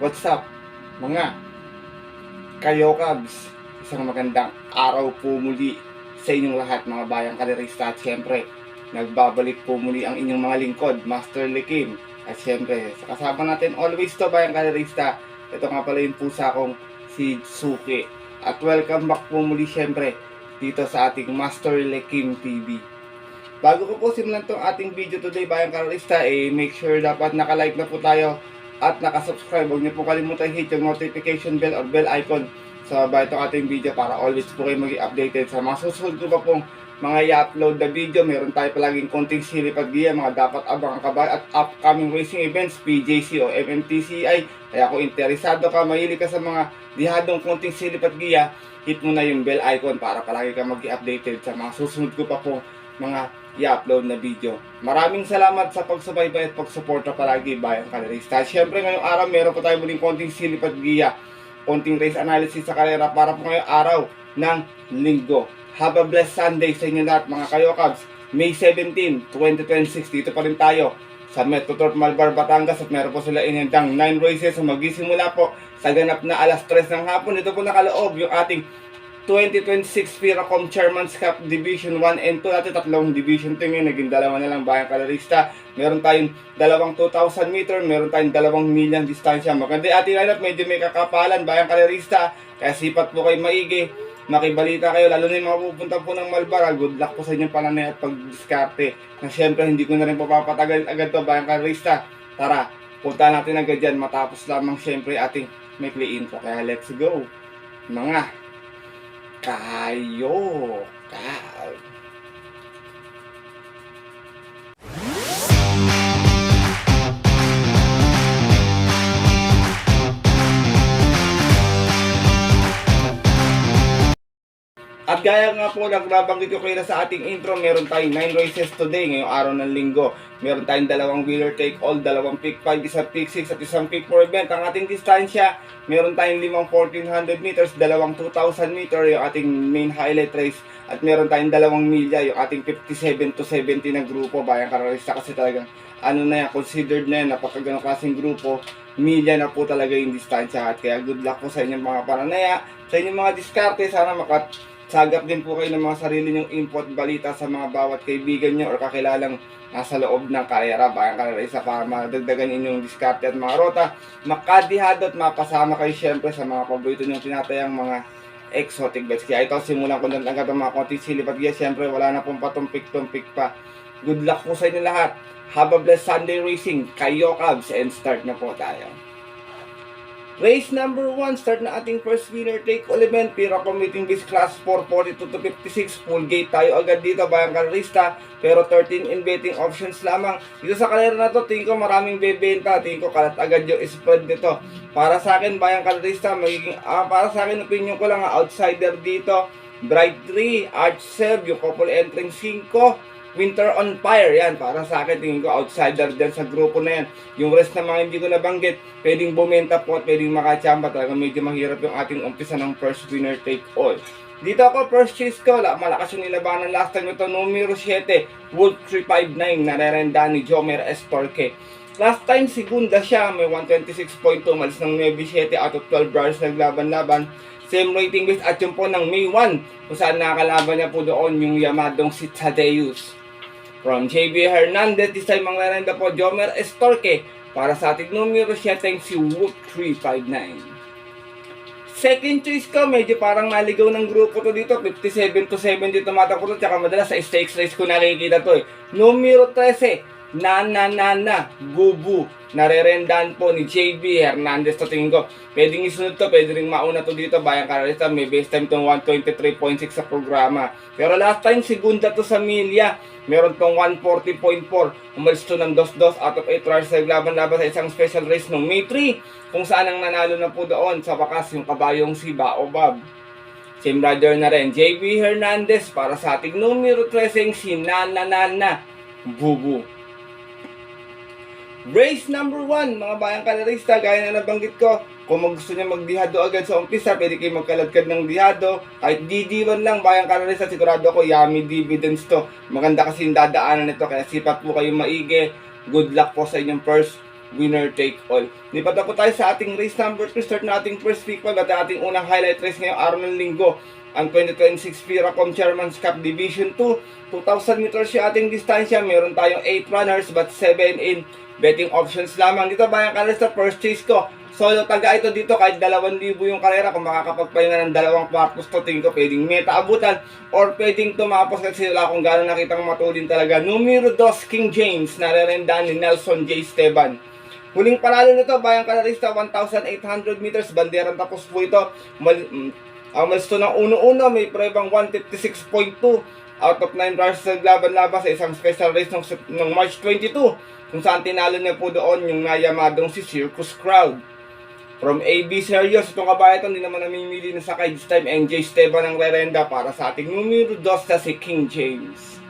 What's up, mga Kayokabs? Isang magandang araw po muli sa inyong lahat, mga bayang kalerista. At syempre, nagbabalik po muli ang inyong mga lingkod, Master Likim. At syempre, sa kasama natin always to, bayang kalerista. Ito nga pala yung pusa kong si Suki. At welcome back po muli syempre dito sa ating Master Likim TV. Bago ko po simulan tong ating video today, bayang kalerista, make sure dapat naka-like na po tayo at nakasubscribe. Huwag niyo po kalimutan hit yung notification bell or bell icon sa baba itong ating video para always po kayo maging updated sa mga susunod ko pa pong mga i-upload na video. Meron tayo palaging konting silip at giya, mga dapat abang kabay at upcoming racing events, PJC o MMTCI. Kaya kung interesado ka, mahilig ka sa mga dihadong konting silip at giya, hit mo na yung bell icon para palagi ka maging updated sa mga susunod ko pa pong mga i-upload na video. Maraming salamat sa pagsubaybay at pagsuporta palagi, bayang kalerista. Siyempre ngayong araw meron po tayo muling konting silip at giya, konting race analysis sa karera para po ngayong araw ng linggo. Have a blessed Sunday sa inyo lahat, mga Kayokabs. May 17, 2026, dito pa rin tayo sa Metro Turf Malbar, Batangas, at meron po sila inendang 9 races na magisimula po sa ganap na alas 3 ng hapon. Ito po nakaloob yung ating 2026 Firacom Chairman's Cup Division 1 and 2. Dati tatlong division to ngayon, naging dalawa na lang, bayang kalerista. Meron tayong dalawang 2,000 meter, meron tayong 2 milyang distansya. Maganda ating lineup, medyo may kakapalan, bayang kalerista. Kaya sipat po kayo maigi, makibalita kayo, lalo na yung mga pupunta po ng Malbar. Good luck po sa inyong pananay at pag-diskarte. Na syempre hindi ko na rin papapatagal agad to, bayang kalerista. Tara, punta natin agad dyan matapos lamang syempre ating maikli intro. Kaya let's go, mga Kayokabs. At gaya nga po, nagbabanggit ko kayo na sa ating intro, meron tayong 9 races today, ngayong araw ng linggo. Meron tayong dalawang winner take all, dalawang pick 5, isang pick 6 at isang pick 4 event. Ang ating distansya, meron tayong 5 1400 meters, dalawang 2000 meter, yung ating main highlight race. At meron tayong 2 milya, yung ating 57 to 70 na grupo, bayang kalerista, kasi talagang ano na yan, considered na yan, napakagano'ng klaseng grupo. Milya na po talaga yung distansya. At kaya good luck po sa inyong mga pananaya, sa inyong mga diskarte. Sana sagap din po kayo ng mga sarili nyong input, balita sa mga bawat kaibigan nyo or kakilalang nasa loob ng karera, bayang kalerista, para madagdagan inyong diskarte at mga rota, makadihado at mapasama kayo syempre sa mga paborito nyong tinatayang mga exotic bets. Kaya ito, simulan ko na agad ang mga konting silip at giya. Syempre wala na pong patumpik-tumpik pa. Good luck po sa inyo lahat. Have a blessed Sunday racing, Kayokabs, and start na po tayo. Race number 1, start na ating first winner take all event, Firacom Meeting Base Class 4, 42 to 56, full gate tayo agad dito, bayang kalerista, pero 13 in betting options lamang. Dito sa kalera na to, tingin ko maraming bebenta, tingin ko kalat agad yung spread nito. Para sa akin, bayang kalerista, para sa akin, opinion ko lang, outsider dito, Bright 3, Arch Serve, yung couple entering 5, Winter on Fire, yan. Para sa akin, tingin ko outsider dyan sa grupo na yan. Yung rest na mga hindi ko nabanggit, pwedeng bumenta po at pwedeng makachamba. Talaga medyo mahirap yung ating umpisa ng first winner take all. Dito ako, first choice ko, malakas yung nilabanan last time ito, numero 7, Wolf 359, narerenda ni Jomer Estorque. Last time, segunda siya, may 126.2, malis ng 9-7 out of 12 bars naglaban-laban. Same rating base at yung po ng May 1, kung saan nakalaban niya po doon yung Yamadong si Tadeus. From JB Hernandez, this time ang larenda po, Jomer Estorque. Para sa ating numero 7, si Wolf 359. Second choice ko, medyo parang naligaw ng grupo to dito. 57 to 70 tumatakbo to. Tsaka madalas sa stakes race ko nakikita to eh. Numero 13, Bubu. Narerendahan po ni JB Hernandez to, tingin ko. Pwedeng isunod to, pwede rin mauna to dito, bayang kalerista. May base time tong 123.6 sa programa. Pero last time, segunda to sa milya. Meron tong 140.4. Umalis to ng 2-2 out of 8 runs. Naglaban-laban sa isang special race noong May 3. Kung saan ang nanalo na po doon sa wakas yung kabayong si Baobab. Same rider na rin, JB Hernandez. Para sa ating numero 13, si Bubu. Race number 1, mga bayang kalerista, gaya na nabanggit ko, kung gusto niya magdihado agad sa umpisa, pwede kayo magkaladkad ng dihado, kahit DD1 lang, bayang kalerista, sigurado ako, yummy dividends to. Maganda kasi yung dadaanan nito, kaya sipat po kayo maigi. Good luck po sa inyong first winner take all. Lipat na po tayo sa ating race number 2. Start na ating first pick 5 at ating unang highlight race ngayong araw ng linggo. Ang 2026 Piracom Chairman's Cup Division 2. 2,000 meters yung ating distansya. Meron tayong 8 runners but 7 in betting options lamang. Dito bayang kalas sa first chase ko. Solo taga ito dito kahit 2,000 yung karera. Kung makakapagpahinga ng 2 kwartos to, tingin ko pwedeng meta abutan or pwedeng tumapos kasi wala akong gano'n nakitang matulin talaga. Numero 2 King James, narerendaan ni Nelson J. Esteban. Huling panalo nito bayang kalarista 1,800 meters. Banderang tapos po ito. Ang milestone ng 1-1 may prebang 156.2 out of 9 runs sa laban-laban sa isang special race ng March 22 kung saan tinalo niya po doon yung nayamadong si Circus Crowd. From AB Serious, itong kabayan hindi naman namimili na sakay this time. NJ Esteban ang rerenda para sa ating numero 2 na si King James.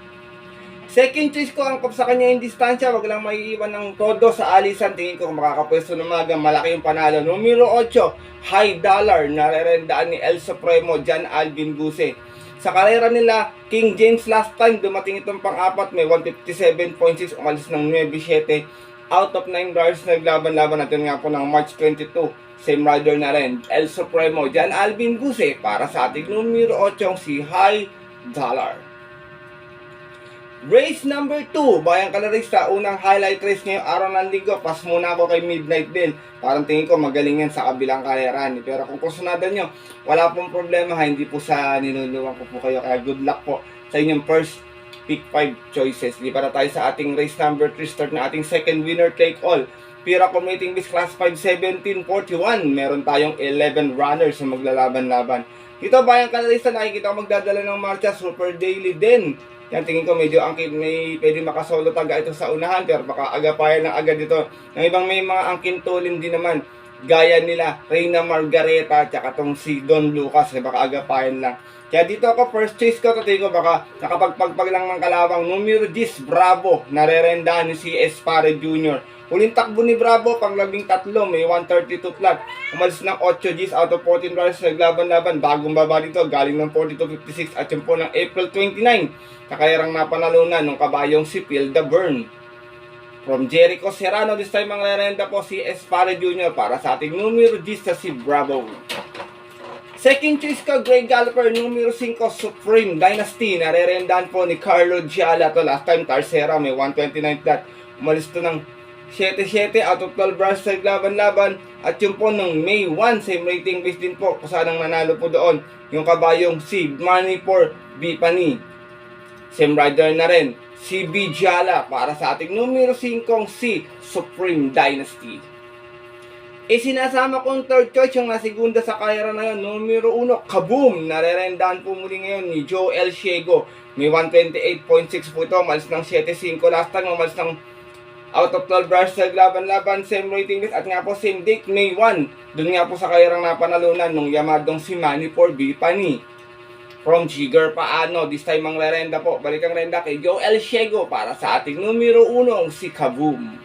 Second choice ko, angkop sa kanya yung distansya, wag lang maiiwan ng todo sa alisan. Tingin ko kung makakapwesto ng maga, malaki yung panalo. Numero 8, High Dollar, narerendaan ni El Supremo, John Alvin Guse. Sa karera nila, King James last time, dumating itong pang-apat, may 157.6, umalis ng 9-7. Out of 9 runners naglaban-laban natin nga po ng March 22. Same rider na rin, El Supremo, John Alvin Guse, para sa ating numero 8, si High Dollar. Race number 2, bayang kalarista, unang highlight race ngayong araw ng linggo. Pas muna ako kay Midnight din. Parang tingin ko magaling yan sa kabilang kalayaran. Pero kung kusunadan nyo, wala pong problema ha. Hindi po sa niluluwang ko po kayo. Kaya good luck po sa inyong first pick 5 choices. Di para tayo sa ating race number 3. Start na ating second winner take all. Piracom Rating List Class 5 1741. Meron tayong 11 runners na maglalaban-laban. Dito bayang kalarista, nakikita ko magdadala ng marcha. Super daily din. Yan, tingin ko medyo angkin, may pwede makasolo taga ito sa unahan, pero baka agapayan ng agad dito. Yung ibang may mga angkin tulin din naman, gaya nila Reyna Margareta, tsaka tong si Don Lucas, baka agapayan lang. Kaya dito ako, first chase ko, tingin ko baka nakapagpagpag lang ng kalawang. Numero 10, Bravo, narerendaan ni si Espare Jr. Huling takbo ni Bravo, pang 13, may 132 flat. Umalis ng 8 Gs out of 14 runners, naglaban-laban. Bagong baba dito, galing ng 42.56 at yung po ng April 29. Kakayarang napanalunan ng kabayong si Phil the Burn. From Jericho Serrano, this time ang rerenda po si Espare Jr. para sa ating numero 10 na si Bravo. Second choice ko, Grey Galloper, numero 5, Supreme Dynasty. Narerendaan po ni Carlo Giala. To last time, Tarsera, may 129 flat. Umalis to ng 7-7 out of 12 runs sa laban-laban. At yung po nung May 1, same rating base din po. Kung saan ang nanalo po doon, yung kabayong si Manipur Bipani. Same rider na rin, si Bijala para sa ating numero 5, si Supreme Dynasty. Sinasama kong third choice yung nasigunda sa karera na yun, numero 1, Kaboom. Narerendaan po muli ngayon ni Joel Ciego. May 128.6 po ito, malis ng 7-5 last time, malis ng out of 12 runs sa laban-laban, same rating list at nga po same date, May 1. Doon nga po sa karerang napanalunan nung yamadong si Manipur Bipani. From Jigger Paano, this time ang rerenda po, balik ang renda kay Joel Ciego para sa ating numero 1, si Kaboom.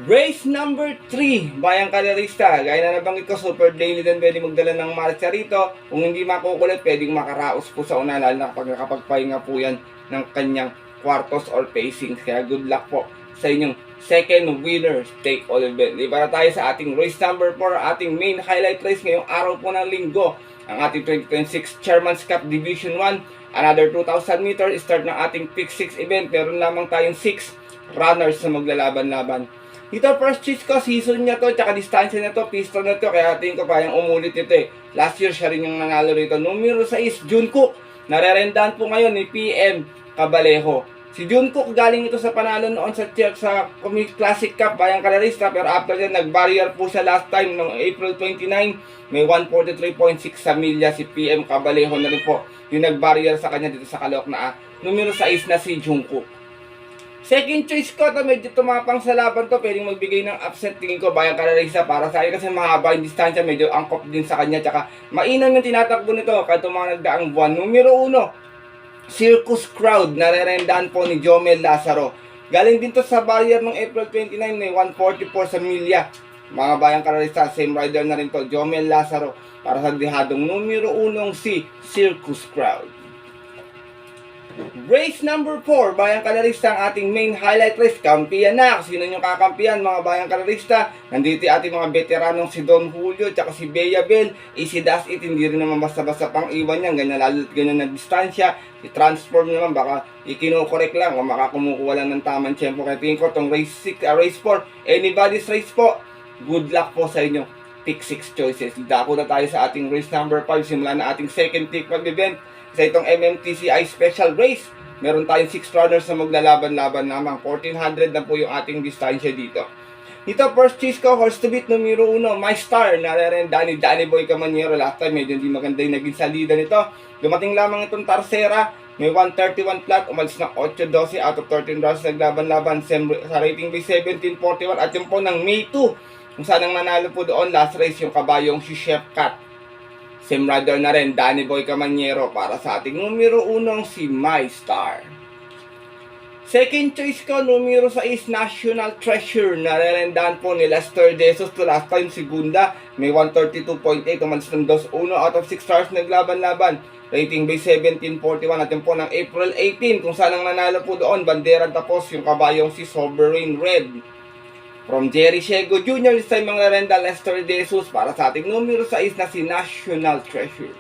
Race number 3, bayang kalerista, gaya na nabanggit ko, super daily din pwede magdala ng marcha rito. Kung hindi makukulit, pwedeng makaraos po sa una, lalo na kapag nakapagpahinga po yan ng kanyang kwartos or pacing. Kaya good luck po sa inyong second winner take all event. Di para tayo sa ating race number 4, ating main highlight race ngayong araw po ng linggo. Ang ating 2026 Chairman's Cup Division 1, another 2,000 meters, start ng ating pick 6 event. Meron lamang tayong 6 runners na maglalaban-laban. Dito first choice ko, season niya to, tsaka distansya na to, pistol na to, kaya tingin ko kayang umulit ito eh. Last year siya rin yung nanalo rito. Numero 6, Jungkook, narerendaan po ngayon ni PM Cabalejo. Si Jungkook galing ito sa panalo noon sa Classic Cup bayang kalarista, pero after that nag-barrier po siya last time noong April 29, may 143.6 sa milya. Si PM Cabalejo na rin po yung nag-barrier sa kanya dito sa Calooc na numero 6 na si Jungkook. Second choice ko, to medyo tumapang sa laban to, pwedeng magbigay ng upset, tingin ko bayang kalarista para sa akin kasi mahaba yung distansya, medyo angkop din sa kanya, tsaka mainam yung tinatakbo nito kahit mga nagdaang buwan. Numero 1, Circus Crowd, narerendaan po ni Jomel Lazaro. Galing din to sa barrier ng April 29, may 144 sa milya. Mga bayang kalarista, same rider na rin to, Jomel Lazaro, para sa dihadong numero 1, si Circus Crowd. Race number 4, Bayang Kalarista, ang ating main highlight race. Kampiyan na. Sino yung kakampiyan, mga Bayang Kalarista? Nandito yung ating mga veteranong si Don Julio, tsaka si Bea Bell. Easy does it, hindi rin naman basta-basta pang iwan yan. Ganyan lalo, ganyan na distansya. I-transform naman, baka ikinokorek lang o makakumukuha lang ng tamang tiyempo. Kaya tingin ko itong race 6, race 4, anybody's race po. Good luck po sa inyo. Pick 6 choices. Dako na tayo sa ating race number 5. Simula na ating second pick event sa itong MMTCI special race. Meron tayong 6 runners na maglalaban-laban lamang. 1400 na po yung ating distansya dito. Dito, first choice ko, horse to beat, numero 1, My Star. Narerenda ni Danny Boy Camaniero. Last time, medyo hindi maganda yung naging salida nito. Dumating lamang itong Tarsera. May 131 flat. Umalis ng 8-12 out of 13 runs naglaban-laban. Sa rating by 1741. At yung po ng May 2. Kung saan ang nanalo po doon, last race, yung kabayong si Chef Cat. Same rider na rin, Danny Boy Camaniero para sa ating numero 1 si My Star. Second choice ko, numero 6, National Treasure. Narerendahan po ni Lester Desos to last time segunda. May 132.8, umalis ng 2-1 out of 6 stars naglaban-laban. Rating by 1741 at yung po ng April 18 kung saan ang nanalo po doon, bandera tapos yung kabayong si Sovereign Red. From Jerry Shego Jr. this time mga renda Lester Jesus para sa ating numero 6 na si National Treasure.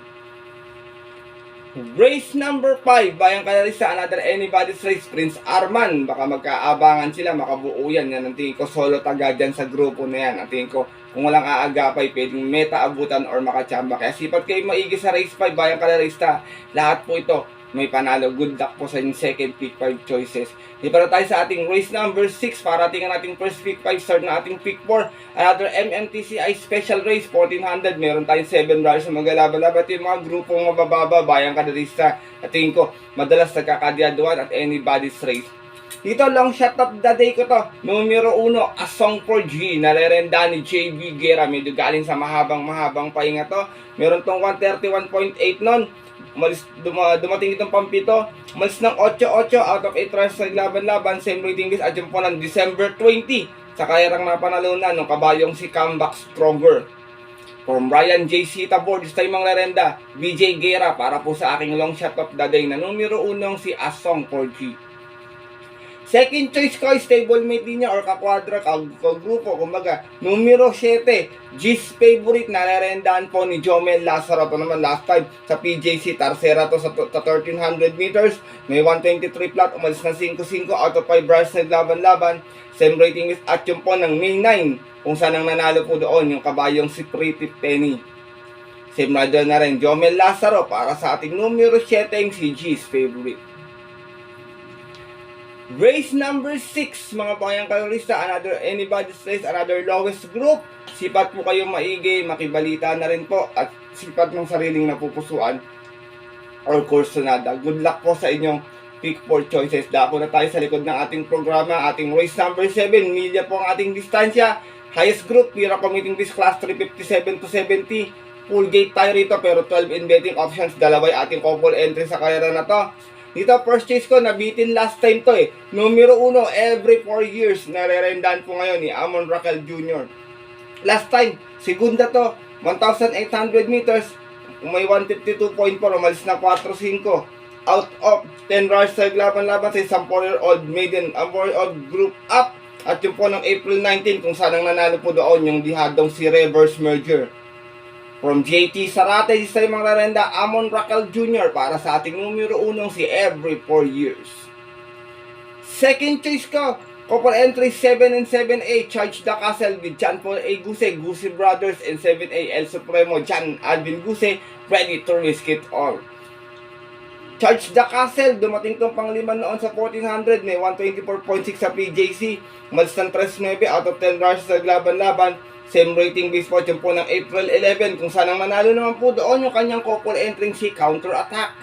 Race number 5, Bayang Kalarista, another anybody's race, Prince Arman. Baka magkaabangan sila, makabuo yan. Yan ang tingin ko, solo taga dyan sa grupo na yan. Ang tingin ko, kung walang aagapay, pwedeng meta abutan or makachamba. Kaya sipat kayo maigi sa race 5, Bayang Kalarista. Lahat po ito may panalo. Good luck po sa inyong second pick 5 choices. Di para tayo sa ating race number 6 para tingnan natin first pick 5, start na ating pick 4. Another MMTCI special race, 1400. Meron tayong 7 runners na maglalaban-laban. Ito yung mga grupong mabababa, Bayang Kalarista. At tingin ko, madalas nagkakadiaduan at anybody's race. Dito, long shot of the day ko to. Numero 1, Asong for G. Nalerenda ni JB Guerra. Medyo galing sa mahabang pahinga to. Meron tong 131.8 nun. Dumating itong pampito. Umalis ng 8-8 out of 8 runs sa laban-laban. Same rating list at yung po ng December 20. Sa kayarang napanalunan ng kabayong si Comeback Stronger. From Brian J. Tabor, this time ang larenda, BJ Guerra para po sa aking long shot of the day na numero 1 si Asong 4G. Second choice ko, stablemate niya or kakwadra, kagrupo, kumbaga, numero 7, G's favorite, nalarendahan po ni Jomel Lazaro. Ito naman last time sa PJC, Tarsera to sa 1300 meters, may 123 flat, umalis ng 5-5 out of 5 runs naglaban-laban, same rating is at yung po ng May 9, kung saan ang nanalo po doon, yung kabayong si Pretty Penny. Same rider na rin, Jomel Lazaro, para sa ating numero 7, si G's favorite. Race number 6, mga Bayang Kalarista, another anybody's race, another lowest group. Sipat po kayong maigi, makibalita na rin po, at sipat ng sariling napupusuan or kursonada. Good luck po sa inyong pick 4 choices. Dako na tayo sa likod ng ating programa, ating race number 7, milya po ang ating distansya. Highest group, Pira Committing This Class 357 to 70. Full gate tayo rito, pero 12 in betting options, dalawa ating couple entry sa karera na to. Dito, first choice ko, nabitin last time to eh. Numero 1, every 4 years, narerendahan po ngayon ni Amon Raquel Jr. Last time, segunda to, 1,800 meters, may 152.4, umalis na 4-5. Out of 10 runs sa laban-laban sa isang 4-year-old maiden, 4-year-old group up. At yung po ng April 19, kung saan ang nanalo po doon, yung dihadong si Reverse Merger. From JT Sarate, this time ang larenda, Amon Raquel Jr. para sa ating numero 1 si every 4 years. Second choice ko, couple entry 7 and 7A, Charge the Castle with John Paul A. Guse, Guse Brothers, and 7A El Supremo, John Alvin Guse, ready to risk it all. Charge the Castle, dumating tong panglima noon sa 1400, may 124.6 sa PJC, malis ng 3-9 out of 10 rushes sa laban-laban. Same rating base po yung po ng April 11, kung saan ang manalo naman po doon yung kanyang couple entering si Counter Attack.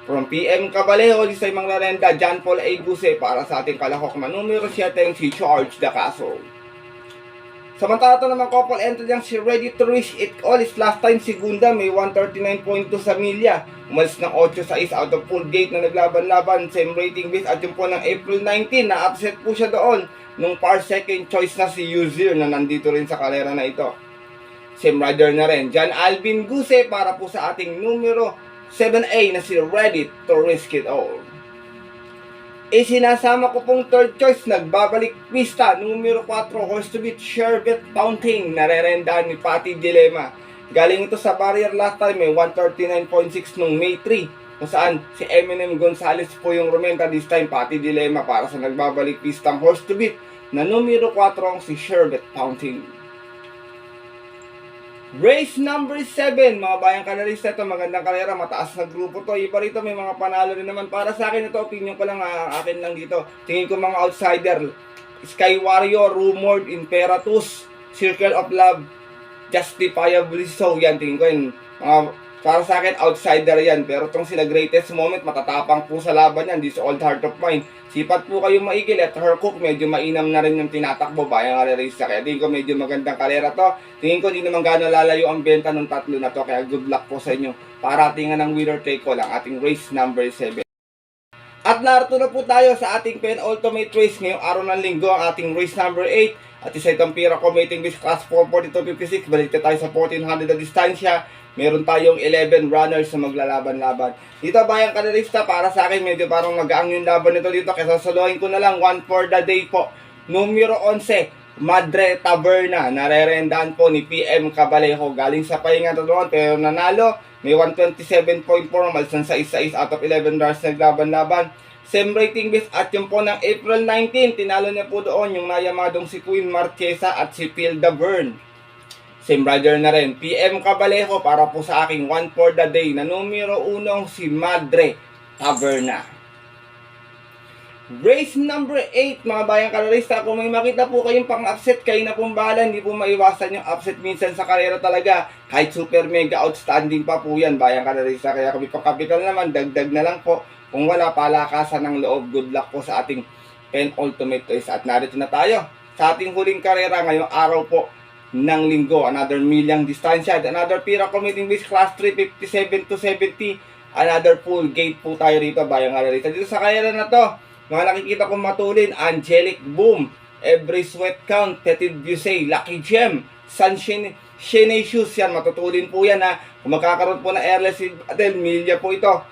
From PM Cabalejo, this time ang larenda, John Paul A. Guse para sa ating kalahok na numero 7 si Charge the Castle. Samantala ito naman couple entry lang si Ready to Risk It All is last time segunda, may 139.2 sa milya. Umalis ng 8-6 out of full gate na naglaban-laban, same rating base at yung po ng April 19, na-upset po siya doon nung par second choice na si Uzir na nandito rin sa kalera na ito. Same rider na rin, John Alvin Guse para po sa ating numero 7A na si Ready to Risk It All. Sinasama ko pong third choice, nagbabalik pista, numero 4, horse to beat, Sherbet Fountain, narerendahan ni Patty Dilema. Galing ito sa barrier last time, may 139.6 nung May 3, kung saan si Eminem Gonzalez po yung rumenta. This time, Patty Dilema para sa nagbabalik pistang horse to beat na numero 4 ang si Sherbet Fountain. Race number 7, mga bayang kanalista, ito magandang karera, mataas na grupo to. Iba rito, may mga panalo rin naman. Para sa akin ito, opinion ko lang, akin lang dito. Tingin ko mga outsider, Sky Warrior, Rumored, Imperatus, Circle of Love, Justifiably So, yan, tingin ko yun. Para sa akin, outsider yan. Pero itong sila Greatest Moment, matatapang po sa laban yan. This Old Heart of Mine. Sipat po kayong maigil at Hercook, medyo mainam na rin yung tinatakbo, bayang karerista. Kaya tingin ko medyo magandang karera to. Tingin ko hindi naman gano'n lalayo ang benta ng tatlo na to. Kaya good luck po sa inyo. Para tingnan ng winner take all ang ating race number 7. At narito na po tayo sa ating penultimate race ngayong araw ng linggo, ang ating race number 8. At isa itong Pira Commuting Base Class 442.56. Balik tayo sa 1400 na distansya. Meron tayong 11 runners na maglalaban-laban. Dito bayang kanalista, para sa akin medyo parang magaang yung laban nito dito. Kaya sasaluhin ko na lang, 1 for the day po. Numero 11, Madre Taberna. Narerendahan po ni PM Cabalejo. Galing sa pahinga to doon, pero nanalo. May 127.4, malsan sa 6 out of 11 runners naglaban-laban. Same rating base at yung po ng April 19, tinalo niya po doon yung nayamadong si Queen Marchesa at si Pilda Byrne. Same rider na rin, PM Cabalejo, para po sa aking 1 for the day na numero 1 si Madre Taberna. Race number 8, mga bayang karerista, kung may makita po kayong pang-upset, kayo na pong bahala, hindi po maiwasan yung upset minsan sa karera talaga. Kahit super mega outstanding pa po yan, bayang karerista. Kaya kung may pang-capital naman, dagdag na lang po. Kung wala, palakasan ng loob. Good luck po sa ating penultimate race. At narito na tayo sa ating huling karera ngayong araw po ng linggo. Another milyang distansya, another Pira Commuting Base Class 357 to 70, another full gate po tayo rito, bayang karerista. Dito sa karera na to, mga nakikita kong matulin, Angelic Boom, Every Sweat Count, Tetid Busey, Lucky Gem, Sunshine Shoes, yan, matutulin po yan ha. Kung magkakaroon po na airless Adel, milya po ito.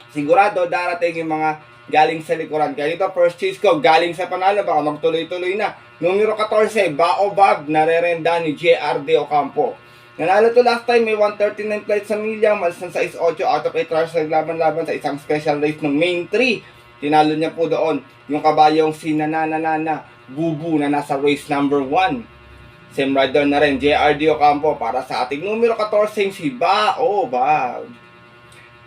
Sigurado darating yung mga galing sa likuran. Kaya dito, first choice ko, galing sa panalo, baka magtuloy-tuloy na. Numero 14, Baobab, narerenda ni JRD Ocampo. Nanalo to last time, may 139 flights sa milya, malsan sa 6-8 out of 8 runners naglaban-laban sa isang special race ng main 3. Tinalo niya po doon yung kabayong si Nananana Bubu na nasa race number 1. Same rider na rin, JRD Ocampo, para sa ating numero 14, si Baobab.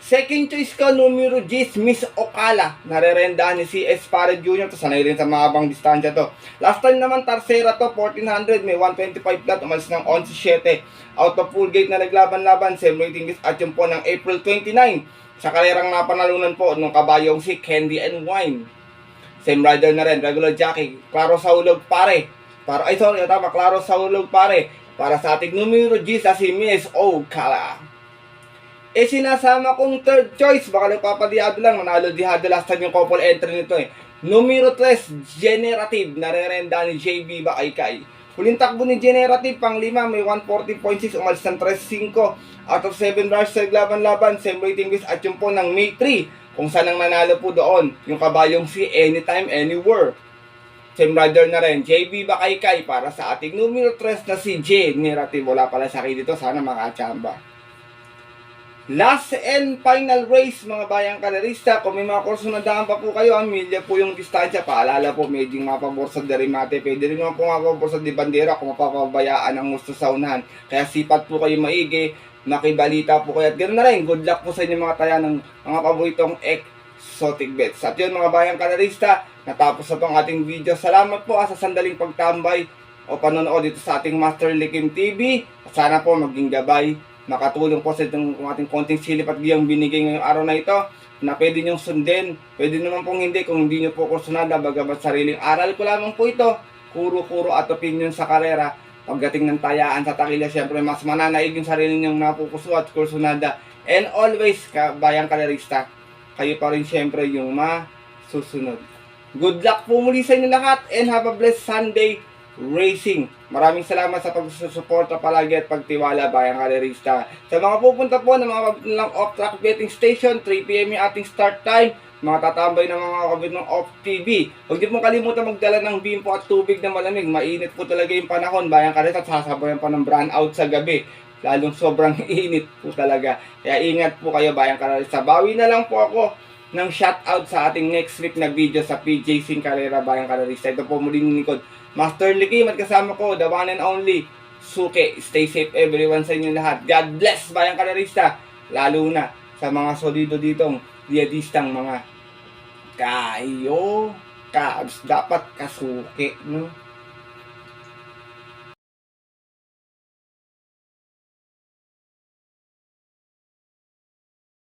Second choice ko, numero 10, Miss Ocala. Narerendahan ni CS Pared Jr. to. Sanay rin sa mahabang distansya to. Last time naman, Tarsera to, 1400. May 125 flat. Umalis ng 11.7. Out of full gate na naglaban-laban. Same rating list at yung po ng April 29. Sa karerang napanalunan po nung kabayong si Candy and Wine. Same rider na rin. Regular jockey. Claro Saulog pare. Claro Saulog pare. Para sa ating numero 10 si Miss Ocala. Sinasama kong third choice, baka nagpapadihado lang, manalo-dihado last time yung couple entry nito Numero 3, Generative, narerenda ni JB Bakaykay. Huling takbo ni Generative, pang 5, may 140.6, umalis ng 3.5, out of 7 runners sa laban-laban, same rating base at yung po ng May 3, kung saan ang nanalo po doon, yung kabayong si Anytime, Anywhere. Same rider na rin, JB Bakaykay, para sa ating numero 3 na si Generative. Wala pala sa akin dito, sana makachamba. Last and final race, mga bayang karerista. Kung may mga kurso na daan pa po kayo, milya po yung distansya. Paalala po, medyo mapabor sa Darimate. Pwede rin naman po mapabor sa Dibandera kung mapapabayaan ang gusto sa unahan. Kaya sipat po kayo maigi, makibalita po kayo. At ganoon na rin, good luck po sa inyo mga taya ng mga paboritong exotic bets. At yun mga bayang karerista, natapos na tong ating video. Salamat po sa sandaling pagtambay o panonood dito sa ating Master Likim TV. At sana po maging gabay, makatulong po sa itong ating konting silip at biyang binigay ngayong araw na ito na pwede nyong sundin. Pwede naman pong hindi kung hindi nyo po kursunada, bagamat sariling aral ko lamang po ito. Kuro-kuro at opinion sa karera. Pagdating ng tayaan sa takilya, syempre mas mananaig yung sarili nyong napupuso at kursunada. And always, bayang karerista, kayo pa rin syempre yung masusunod. Good luck po muli sa inyo lahat and have a blessed Sunday racing. Maraming salamat sa pagsusuporta palagi at pagtiwala, bayang karerista. Sa mga pupunta po ng mga off-track betting station, 3 PM yung ating start time. mga tatambay ng mga kabit ng off-TV. Huwag niyo pong kalimutan magdala ng bimpo at tubig na malamig. Mainit po talaga yung panahon, bayan karet, at sasabayan pa ng brown out sa gabi. Lalong sobrang init po talaga. Kaya ingat po kayo, bayan karet. Bawi na lang po ako ng shoutout sa ating next week na video sa PJ Carrera, bayan karerista. Ito po muli ng likod, Master Likim, at kasama ko, the one and only Suke. Stay safe everyone sa inyo lahat. God bless, bayan karerista. Lalo na sa mga solido ditong diadistang mga kayo, dapat kasuke, no?